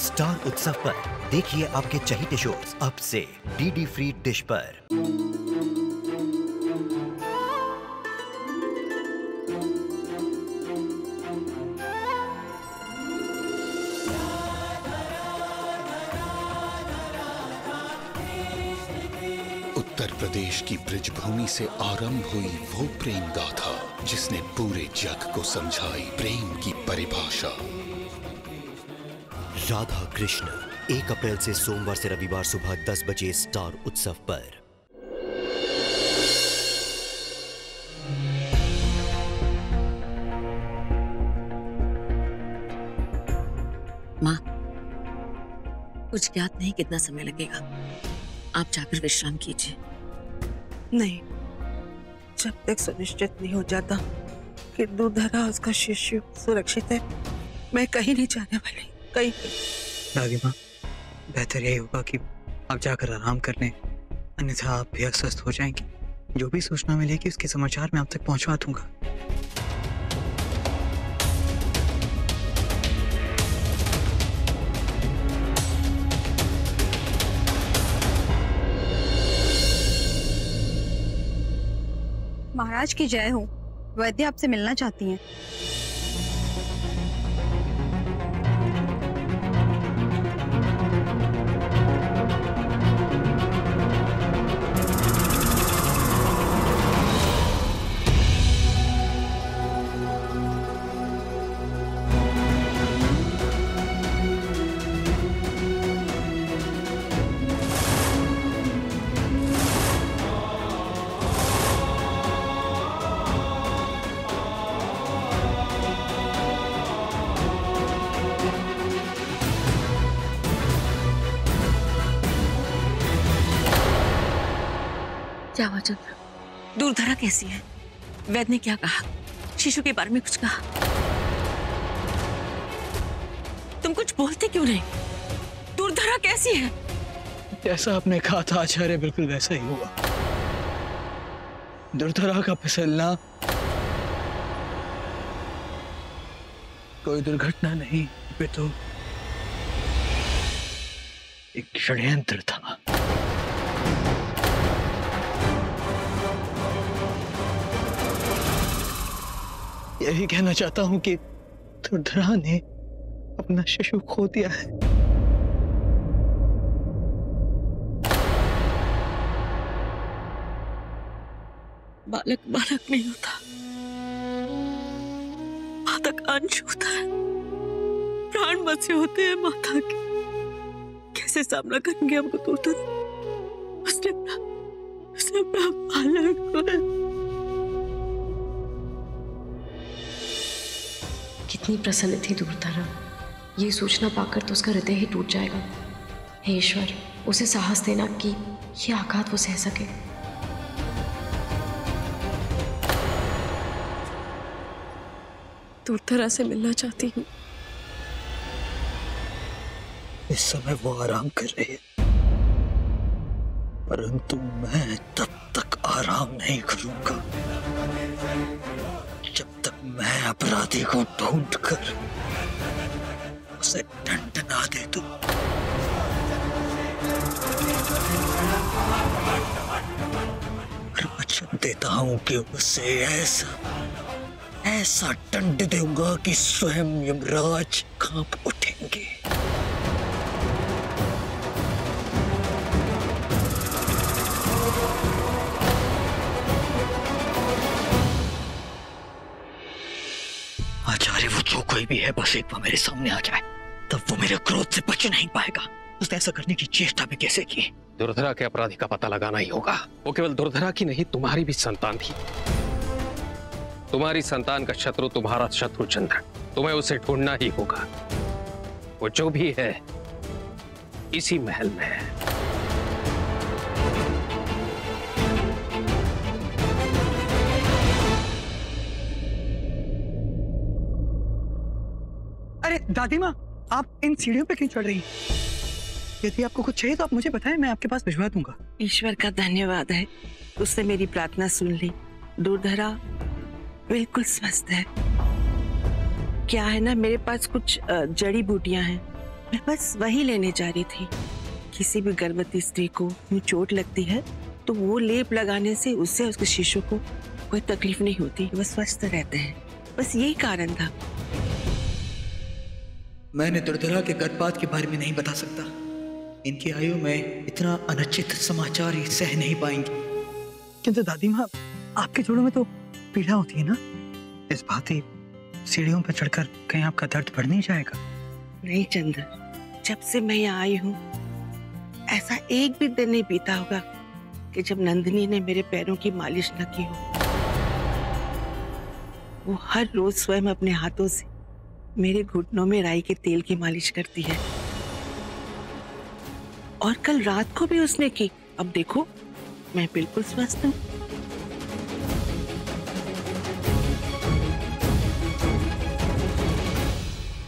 Star उत्सव पर देखिए आपके चहेते शोज अब से डीडी फ्री डिश पर। उत्तर प्रदेश की ब्रजभूमि से आरंभ हुई वो प्रेम गाथा जिसने पूरे जग को समझाई प्रेम की परिभाषा। राधा कृष्ण 1 अप्रैल से सोमवार से रविवार सुबह 10 बजे स्टार उत्सव पर। माँ, कुछ ज्ञात नहीं कितना समय लगेगा, आप जाकर विश्राम कीजिए। नहीं, जब तक सुनिश्चित नहीं हो जाता कि दूधरा उसका शिष्य सुरक्षित है, मैं कहीं नहीं जाने वाली, कहीं। दादी माँ, बेहतर यही होगा कि आप जाकर आराम कर लें, अन्यथा आप भी अस्वस्थ हो जाएंगी। जो भी सूचना मिलेगी उसके समाचार मैं आप तक पहुंचवा दूंगा। महाराज की जय हो। वैद्य आपसे मिलना चाहती हैं। क्या हुआ चंद्र? दूरधरा कैसी है? वैद्य ने क्या कहा? शिशु के बारे में कुछ कहा? तुम कुछ बोलते क्यों नहीं? दूरधरा कैसी है? जैसा आपने कहा था आचार्य, बिल्कुल वैसा ही हुआ। दूरधरा का फिसलना कोई दुर्घटना नहीं, तो एक षड्यंत्र था। यही कहना चाहता हूं कि दूरधरा ने अपना शिशु खो दिया है। बालक बालक नहीं होता, माता का अंश होता है। प्राण बचे होते हैं माता के। कैसे सामना करेंगे हमको दूरधरा? उसने अपना बालक को। कितनी प्रसन्न थी दूरधरा, ये सूचना पाकर तो उसका हृदय ही टूट जाएगा। हे ईश्वर, उसे साहस देना कि ये आघात वो सह सके। दूरधरा से मिलना चाहती हूँ। इस समय वो आराम कर रही है, परंतु मैं तब तक आराम नहीं करूंगा जब तक मैं अपराधी को ढूंढकर उसे दंड ना दे दूं। और वचन देता हूं कि उसे ऐसा दंड दूंगा कि स्वयं यमराज कांप उठेंगे। आचार्य, वो जो कोई भी है, बस एक बार मेरे सामने आ जाए, तब वो मेरे क्रोध से बच नहीं पाएगा। उसने ऐसा करने की चेष्टा भी कैसे की? दूरधरा के अपराधी का पता लगाना ही होगा। वो केवल दूरधरा की नहीं, तुम्हारी भी संतान थी। तुम्हारी संतान का शत्रु तुम्हारा शत्रु चंद्र। तुम्हें उसे ढूंढना ही होगा। वो जो भी है इसी महल में है। अरे दादी माँ, आप इन सीढ़ियों पे क्यों चढ़ रही हैं? यदि आपको कुछ चाहिए तो आप मुझे बताएं, मैं आपके पास भिजवा दूंगा। ईश्वर का धन्यवाद है, उसने मेरी प्रार्थना सुन ली। दूरधरा बिल्कुल स्वस्थ है। क्या है ना, मेरे पास कुछ जड़ी बूटियां हैं, मैं बस वही लेने जा रही थी। किसी भी गर्भवती स्त्री को यूं चोट लगती है तो वो लेप लगाने से उससे उसके शिशु को कोई तकलीफ नहीं होती, वो स्वस्थ रहते हैं। बस यही कारण था। मैंने दुर्धरा के गर्भपात के बारे में नहीं बता सकता। इनकी आयु में इतना अनुचित समाचार ही सह नहीं पाएंगी। किंतु दादी माँ, आपके जोड़ों में तो पीड़ा होती है ना, इस भांति सीढ़ियों पर चढ़कर कहीं आपका दर्द बढ़ नहीं जाएगा? नहीं चंद्र, जब से मैं यहाँ आई हूँ ऐसा एक भी दिन नहीं बीता होगा कि जब नंदिनी ने मेरे पैरों की मालिश न की हो। वो हर रोज स्वयं अपने हाथों से मेरे घुटनों में राई के तेल की मालिश करती है, और कल रात को भी उसने की। अब देखो, मैं बिल्कुल स्वस्थ हूँ।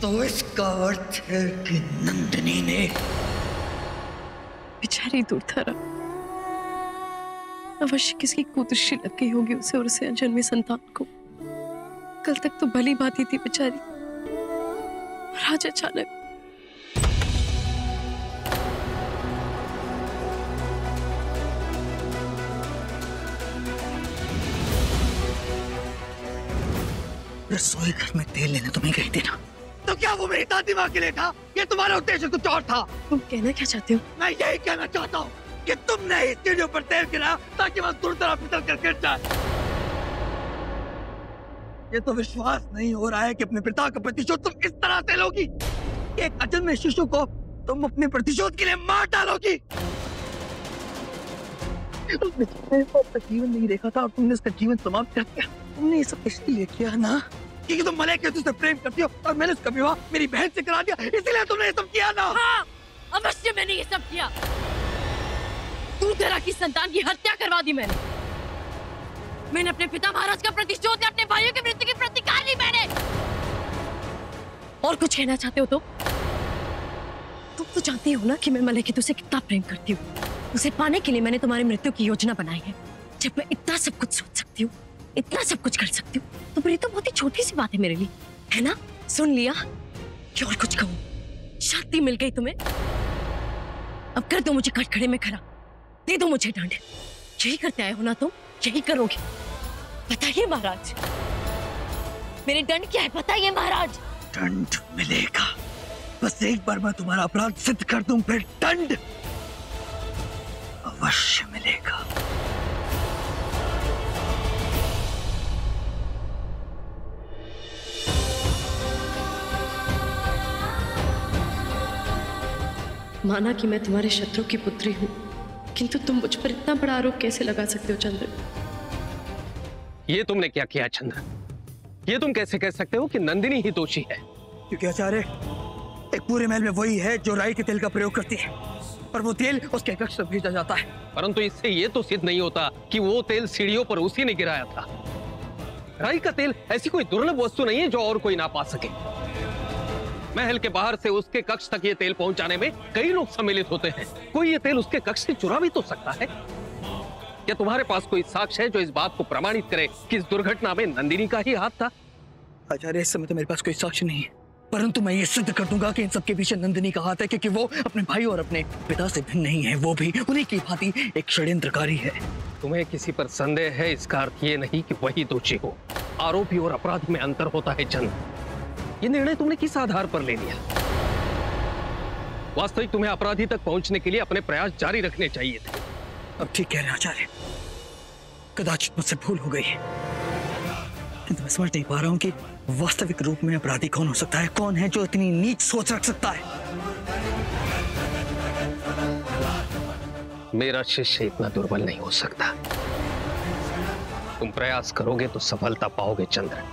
तो इसका अर्थ है कि नंदिनी ने बेचारी दुर्धरा, अवश्य किसकी कुदृष्टि लग गई होगी उसे और उसे अजन्मे संतान को। कल तक तो भली भांति थी बेचारी, और आज अचानक। रसोई घर में तेल लेने तुम्हें गई थी ना, तो क्या वो मेरी दादी माँ के लिए था? ये तुम्हारा उद्देश्य कुछ और था? तुम कहना क्या चाहते हो? मैं यही कहना चाहता हूँ कि तुमने इस सीढ़ियों पर तेल गिराया ताकि वह दुर्धरा फिसल कर गिर जाए। ये तो विश्वास नहीं हो रहा है कि अपने पिता का प्रतिशोध तुम इस तरह से लोगी। एक अजन्मे शिशु को तुम अपने प्रतिशोध के लिए मार डालोगी। उसने बहुत जीवन नहीं देखा था और तुमने उसका जीवन समाप्त कर दिया। तुमने ये सब इसलिए किया ना क्योंकि तुम मलय केतु से प्रेम करती हो और मैंने उसका विवाह मेरी बहन से करा दिया, इसलिए तुमने ये सब किया ना। हाँ, अवश्य मैंने ये सब किया। दुर्धरा की संतान की हत्या करवा दी मैंने अपने पिता महाराज का प्रतिशोध लिया, अपने भाइयों की मृत्यु की प्रतिकार ली मैंने। और कुछ कहना चाहते हो तो? तुम तो जानती हो ना कि मैं मलय केतु से कितना प्रेम करती हूँ। उसे पाने के लिए मैंने तुम्हारी मृत्यु की योजना बनाई है। जब मैं इतना सब कुछ सोच सकती हूँ, इतना सब कुछ कर सकती हूँ, तो मेरी तो बहुत ही छोटी सी बात है मेरे लिए, है ना? सुन लिया कि और कुछ कहूँ? शांति मिल गई तुम्हें? अब कर दो मुझे कटघरे में खड़ा, दे दो मुझे दंड। यही करते आए हो ना तुम? यही करोगे? बताइए महाराज, मेरे दंड क्या है? बताइए महाराज। दंड मिलेगा, बस एक बार मैं तुम्हारा अपराध सिद्ध कर दूं, फिर दंड अवश्य मिलेगा। माना कि मैं तुम्हारे शत्रु की पुत्री हूँ, किंतु तुम मुझ पर इतना बड़ा आरोप कैसे लगा सकते हो चंद्र? ये तुमने क्या किया चंद्र? ये तुम कैसे कह सकते हो कि नंदिनी ही दोषी है? क्योंकि आचार्य, एक पूरे महल में वही है जो राई के तेल का प्रयोग करती है, और वो तेल उसके कक्ष से भेजा जाता है। परंतु इससे ये तो सिद्ध नहीं होता कि वो तेल सीढ़ियों पर उसी ने गिराया था। राई का तेल ऐसी कोई दुर्लभ वस्तु नहीं है जो और कोई ना पा सके। महल के बाहर से उसके कक्ष तक ये तेल पहुंचाने में कई लोग सम्मिलित होते हैं। कोई ये तेल उसके कक्ष से चुरा भी तो सकता है। क्या तुम्हारे पास कोई साक्ष्य है जो इस बात को प्रमाणित करे कि इस दुर्घटना में नंदिनी का ही हाथ था? आचार्य, इस समय तो मेरे पास कोई साक्ष्य नहीं है, परंतु मैं ये सिद्ध कर दूंगा कि इन सबके पीछे नंदिनी का हाथ है, क्योंकि वो अपने भाई और अपने पिता से भिन्न नहीं है। वो भी उन्हीं की भांति एक षड्यंत्रकारी है। तुम्हें किसी पर संदेह है, इसका अर्थ ये नहीं कि वही दोषी हो। आरोपी और अपराधी में अंतर होता है चंद्र। ये निर्णय तुमने किस आधार पर ले लिया? वास्तविक तुम्हें अपराधी तक पहुंचने के लिए अपने प्रयास जारी रखने चाहिए थे। अब ठीक कह रहे हैं आचार्य, कदाचित मुझसे भूल हो गई, किंतु मैं समझ नहीं पा रहा हूं कि वास्तविक रूप में अपराधी कौन हो सकता है। कौन है जो इतनी नीच सोच रख सकता है? मेरा शिष्य इतना दुर्बल नहीं हो सकता। तुम प्रयास करोगे तो सफलता पाओगे चंद्र।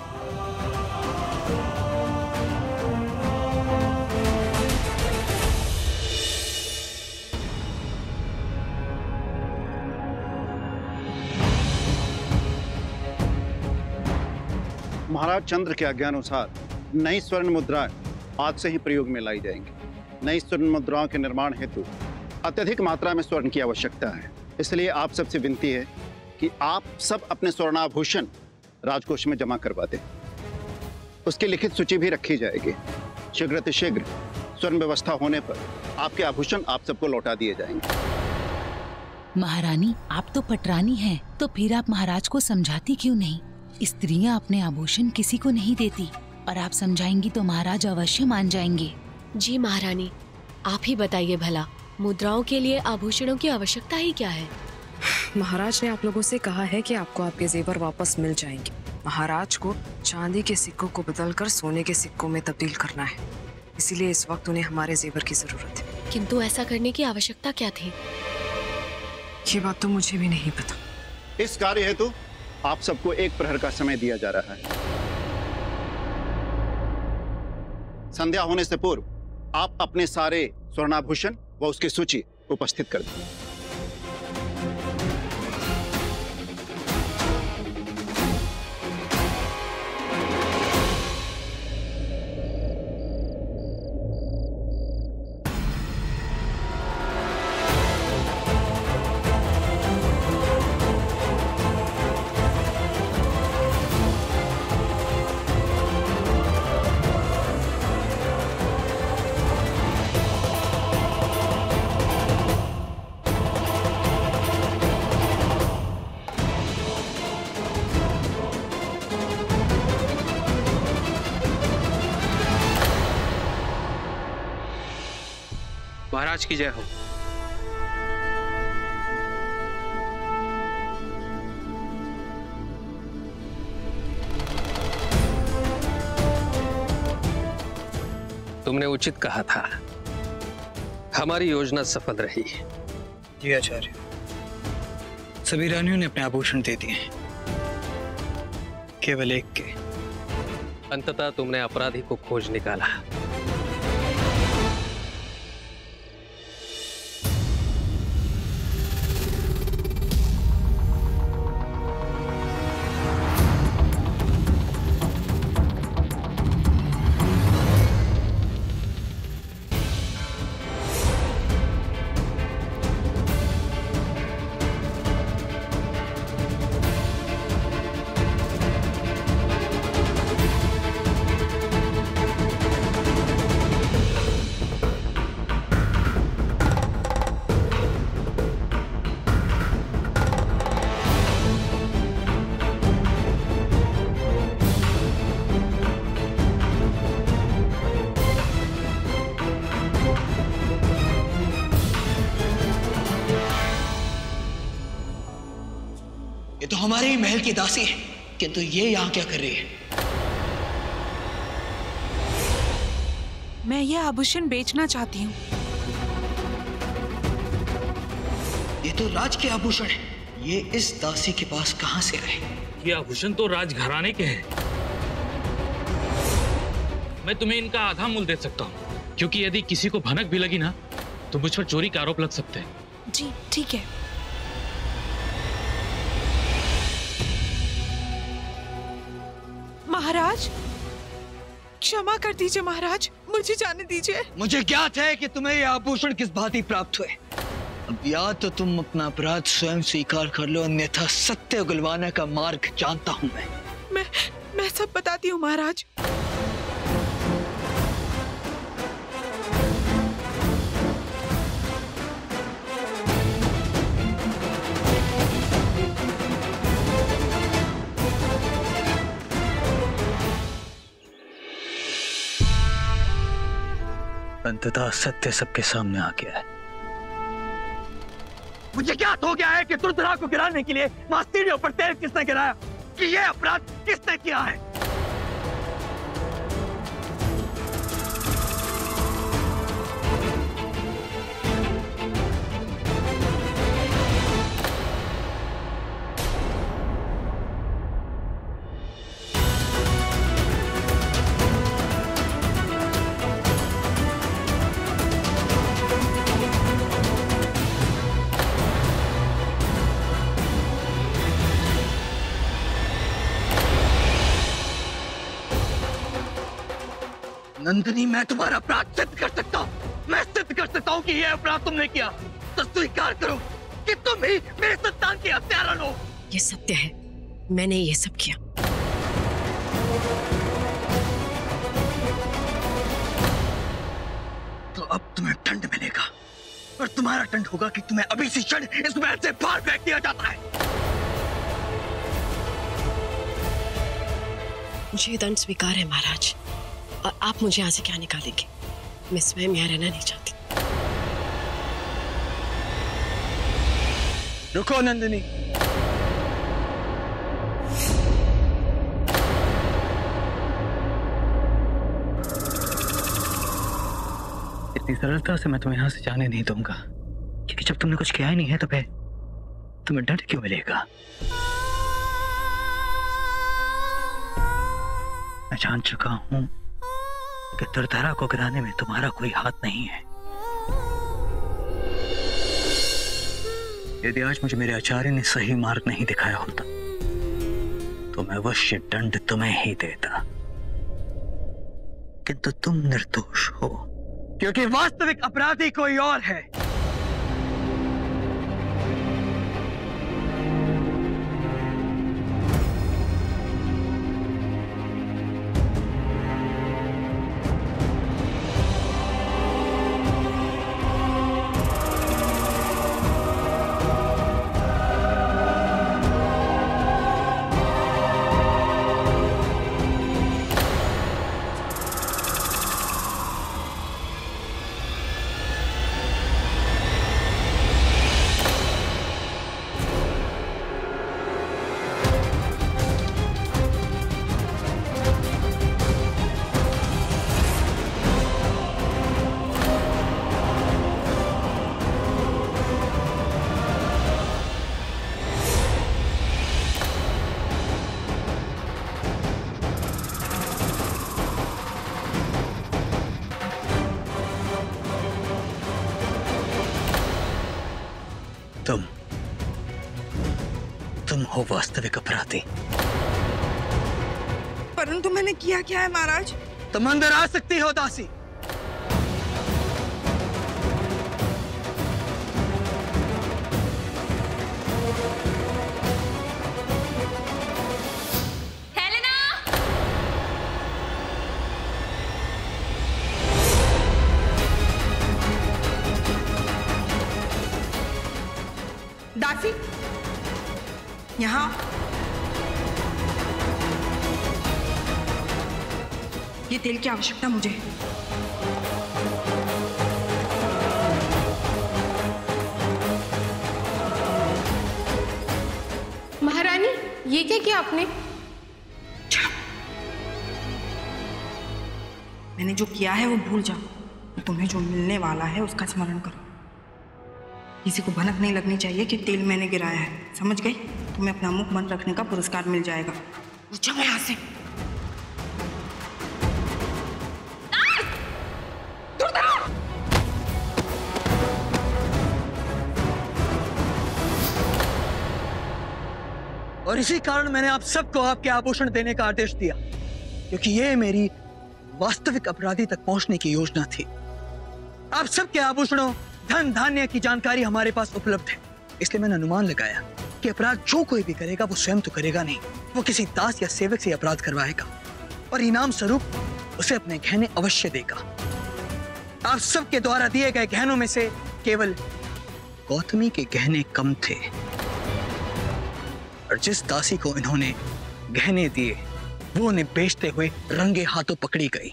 महाराज चंद्र के आज्ञानुसार नई स्वर्ण मुद्राएं आज से ही प्रयोग में लाई जाएंगी। नई स्वर्ण मुद्राओं के निर्माण हेतु अत्यधिक मात्रा में स्वर्ण की आवश्यकता है, इसलिए आप सबसे विनती है कि आप सब अपने स्वर्णाभूषण राजकोष में जमा करवा दें। उसकी लिखित सूची भी रखी जाएगी। शीघ्रातिशीघ्र स्वर्ण व्यवस्था होने पर आपके आभूषण आप सबको लौटा दिए जाएंगे। महारानी, आप तो पटरानी हैं, तो फिर आप महाराज को समझाती क्यों नहीं? स्त्रियां अपने आभूषण किसी को नहीं देती, और आप समझाएंगी तो महाराज अवश्य मान जाएंगे। जी महारानी, आप ही बताइए भला, मुद्राओं के लिए आभूषणों की आवश्यकता ही क्या है? महाराज ने आप लोगों से कहा है कि आपको आपके जेवर वापस मिल जाएंगे। महाराज को चांदी के सिक्कों को बदलकर सोने के सिक्कों में तब्दील करना है, इसीलिए इस वक्त उन्हें हमारे जेवर की जरूरत है। किंतु ऐसा करने की आवश्यकता क्या थी? ये बात तो मुझे भी नहीं पता। इस कार्य हेतु आप सबको 1 प्रहर का समय दिया जा रहा है। संध्या होने से पूर्व आप अपने सारे स्वर्णाभूषण व उसकी सूची उपस्थित कर दें। महाराज की जय हो। तुमने उचित कहा था, हमारी योजना सफल रही। जी आचार्य, सभी रानियों ने अपने आभूषण दे दिए हैं, केवल एक के। अंततः तुमने अपराधी को खोज निकाला। ये तो हमारे ही महल की दासी है, किंतु ये यहाँ क्या कर रही है? मैं ये आभूषण बेचना चाहती हूँ। ये तो राज के आभूषण है, ये इस दासी के पास कहाँ से आए? ये आभूषण तो राजघराने के हैं। मैं तुम्हें इनका आधा मूल्य दे सकता हूँ, क्योंकि यदि किसी को भनक भी लगी ना तो मुझ पर चोरी का आरोप लग सकते हैं। जी ठीक है। महाराज, क्षमा कर दीजिए महाराज, मुझे जाने दीजिए। मुझे ज्ञात है कि तुम्हें ये आभूषण किस भांति प्राप्त हुए। अब या तो तुम अपना अपराध स्वयं स्वीकार कर लो, अन्यथा सत्य उगलवाने का मार्ग जानता हूं मैं सब बताती हूँ महाराज। अंततः सत्य सबके सामने आ गया है। मुझे ज्ञात हो गया है कि दुर्धरा को गिराने के लिए मां सीढ़ियों पर तेल किसने गिराया, कि यह अपराध किसने किया है। नंदिनी, मैं तुम्हारा अपराध सिद्ध कर सकता हूँ। मैं सिद्ध कर सकता हूँ कि यह अपराध तुमने किया, तो स्वीकार करो कि तुम ही मेरे संतान की हत्यारा हो। ये सत्य है, मैंने ये सब किया। तुम्हें दंड मिलेगा, और तुम्हारा दंड होगा कि तुम्हें अभी से क्षण इस महल से बाहर फेंक दिया जाता है। मुझे ये दंड स्वीकार है महाराज, और आप मुझे यहाँ से क्या निकालेंगे? मैं स्वयं यहाँ रहना नहीं चाहती। रुको नंदिनी, इतनी सरलता से मैं तुम्हें यहाँ से जाने नहीं दूंगा, क्योंकि जब तुमने कुछ किया ही नहीं है तो फिर तुम्हें दंड क्यों मिलेगा? मैं जान चुका हूं कि दुर्धरा को गिराने में तुम्हारा कोई हाथ नहीं है। यदि आज मुझे मेरे आचार्य ने सही मार्ग नहीं दिखाया होता तो मैं अवश्य दंड तुम्हें ही देता, किंतु तुम निर्दोष हो, क्योंकि वास्तविक अपराधी कोई और है। तुम हो वास्तविक अपराधी। परंतु मैंने किया क्या है महाराज? तुम अंदर आ सकती हो दासी। दासी यहाँ ये तेल की आवश्यकता मुझे है। महारानी, ये क्या किया आपने? मैंने जो किया है वो भूल जाओ, तुम्हें जो मिलने वाला है उसका स्मरण करो। किसी को भनक नहीं लगनी चाहिए कि तेल मैंने गिराया है, समझ गई? तुम्हें अपना मुख बंद रखने का पुरस्कार मिल जाएगा। उठो यहाँ से। और इसी कारण मैंने आप सबको आपके आभूषण देने का आदेश दिया, क्योंकि ये मेरी वास्तविक अपराधी तक पहुंचने की योजना थी। आप सबके आभूषणों, धन धान्य की जानकारी हमारे पास उपलब्ध है, इसलिए मैंने अनुमान लगाया कि अपराध जो कोई भी करेगा वो स्वयं तो करेगा नहीं, वो किसी दास या सेवक से अपराध करवाएगा और इनाम स्वरूप उसे अपने गहने अवश्य देगा। आप सबके द्वारा दिए गए गहनों में से केवल गौतमी के गहने कम थे, और जिस दासी को इन्होंने गहने दिए वो उन्हें बेचते हुए रंगे हाथों पकड़ी गई।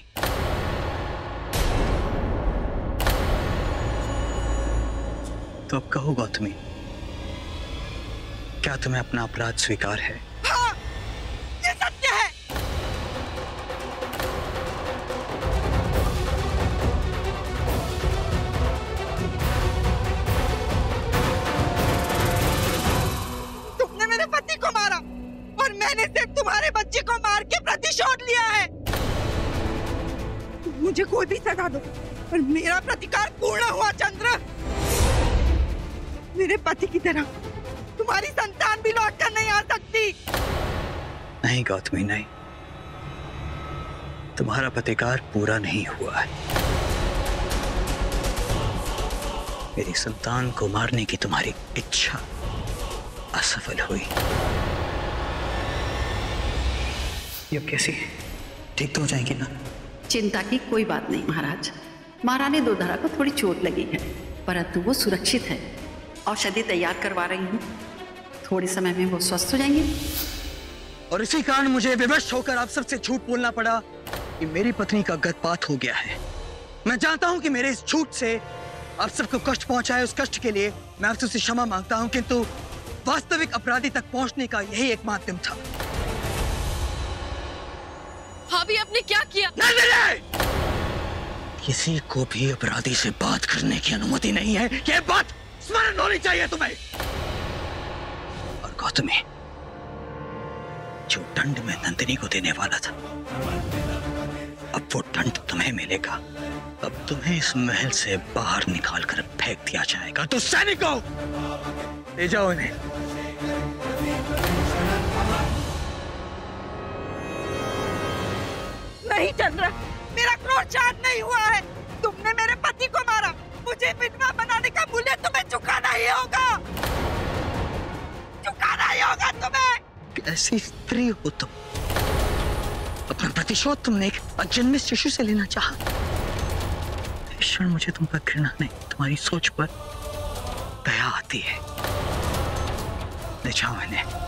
तो अब कहो गौतमी, क्या तुम्हें अपना अपराध स्वीकार है? हाँ, ये सत्य है। तुमने मेरे पति को मारा और मैंने सिर्फ तुम्हारे बच्चे को मार के प्रतिशोध लिया है। मुझे कोई भी सजा दो, पर मेरा प्रतिकार पूर्ण हुआ। चंद्र, मेरे पति की तरह तुम्हारी संतान भी लौट कर नहीं आ सकती। नहीं गौतमी, नहीं, तुम्हारा प्रतिकार पूरा नहीं हुआ है। मेरी संतान को मारने की तुम्हारी इच्छा असफल हुई। ये कैसी है? ठीक तो हो जाएंगी ना? चिंता की कोई बात नहीं महाराज, महारानी दुर्धरा को थोड़ी चोट लगी है, परंतु वो सुरक्षित है। औषधि तैयार करवा रही हूँ, थोड़े समय में वो स्वस्थ हो जाएंगे। और इसी कारण मुझे विवश होकर आप सबसे झूठ बोलना पड़ा कि मेरी पत्नी का गर्भपात हो गया है। मैं जानता हूं कि मेरे इस झूठ से आप सबको कष्ट पहुंचा है। उस कष्ट के लिए मैं आपसे क्षमा मांगता हूं, किंतु वास्तविक अपराधी तक पहुंचने का यही एक माध्यम था। भाभी आपने क्या किया? किसी को भी अपराधी से बात करने की अनुमति नहीं है, ये बात स्मरण होनी चाहिए तुम्हें। और गौतमी, जो दंड मैं नंदिनी को देने वाला था, अब वो दंड तुम्हें मिलेगा। अब तुम्हें इस महल से बाहर निकालकर फेंक दिया जाएगा। तो सैनिकों, ले जाओ इन्हें। नहीं चंद्र, मेरा क्रोध शांत नहीं हुआ है। तुमने मेरे पति को मारा, मुझे विधवा बनाने का मूल्य तुम्हें चुकाना ही होगा। चुकाना ही होगा तुम्हें। ऐसी स्त्री हो तुम, अपना प्रतिशोध तुमने एक अजन्मे शिशु से लेना चाहा। इस क्षण मुझे तुम पर घृणा नहीं, तुम्हारी सोच पर दया आती है। ले जाओ इन्हें।